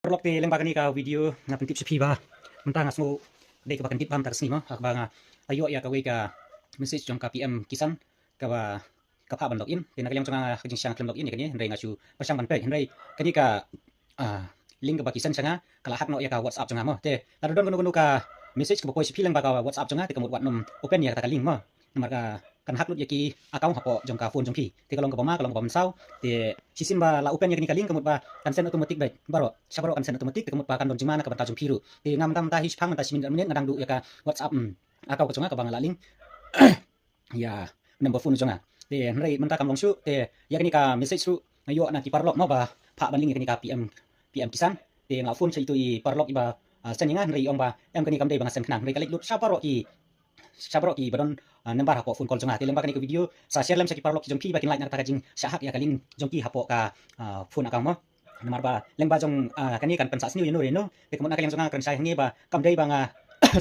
perlok te leng bagani ka video ngapin tip sepi ba mentang asmo dei ka bakan tip bam tar sni mo ak banga ayo ya ka we ka message jong ka PM kisan ka ba ka pa ban login te na kalyang changa ka jing syang klem login ni kani hendai ngachu pasang ban pe hendai kani ka link ka ba kisan changa kala hak no ya ka WhatsApp changa mo te la don gunu ka message ka ba koi sepi leng ba ka WhatsApp changa te ka mut wat num open ya ka link mo nomor ka kan hak lut ya ki account hapo jong ka phone jong ki te kalong ka ba ma kalong ka ba sau te sisim ba la open ya kani ka link ka mut ba kan send automatic baik baro sabaro kan send automatic te ka mut ba kan don jimana ka ba ta jong piru te ngam tam ta hi phang ta simin menit ngadang du ya ka WhatsApp account ka changa ka ba ngala link ya number phone jonga te nrai menta kam long su te ya kani ka message su ayo na ki parlok mo ba pha ban link kani ka PM kisan te ngala phone sai tu i parlok i ba sen nga nrai ong ba em kani kam dei bang sen khnang nrai ka lik lut sabaro ki badon number hapo phone call jonga te lemba kani ka video sa share lem sa ki parlok ki jong pi ba kin like na ta ka jing sa hak ya ka link jong ki hapo ka phone account mo nomor ba leng ba jong kani kan pensas ni no reno te kamon akalyang jonga kan sai nge ba kam dei bang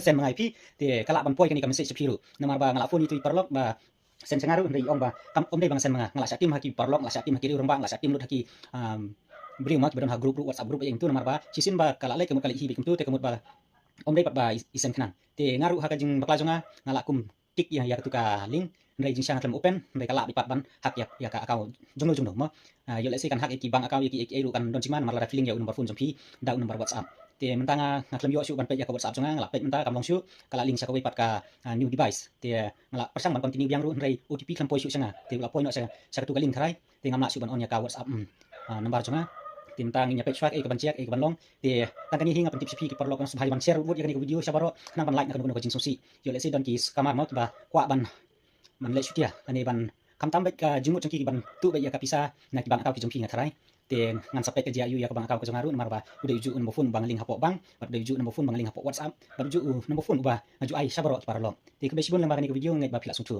sen mangai pi te kala ban poi kani ka message piru nomor ba ngala phone itu i parlok ba sen sengaru ndai ong ba kam om dei bang sen manga ngala satim haki parlok ngala satim haki urang ba ngala satim lut haki beri mak badon ha grup WhatsApp grup yang tu nomor ba sisin ba kala lai kemut kali hi bikum tu te kemut ba om dei pat ba isen knan te ngaru haka jing bakla jonga ngala kum tik ya tu ka link ndai jing sang klem open ndai kala di pat ban hak ya ka account jong jong mo yo lesi kan hak ki bank account ki ru kan don ciman marla feeling ya nomor phone jong pi da nomor WhatsApp te mentanga ngaklem yo su ban pe ya ka WhatsApp jonga ngala pe menta kam long su kala link sa ka pat ka new device te ngala pasang ban continue biang ru ndai OTP klem poi su sanga te la poi no sa tu ka link tharai te ngamla su ban on ya ka WhatsApp nomor jonga tintang inya page e ka ban check e ka ban long te tang kani hinga pentip sepi ki perlo kan subhai ban share buat ya kani video sabaro nang ban like na kan jing sosi yo lesi don ki kamar mot ba kwa ban man le sutia ani ban kam tam ka jingmut jengki ban tu be ya ka pisa na ki ban akau ki jengki ngatharai te ngan sapek ke dia yu ya ka ban akau ka jongaru nomor ba udah uju nomor phone bang link hapo bang udah uju nomor phone bang link hapo WhatsApp uju nomor phone ba ngaju ai sabaro ki parlo te ke besibun lembar kani video ngai ba pila sungtu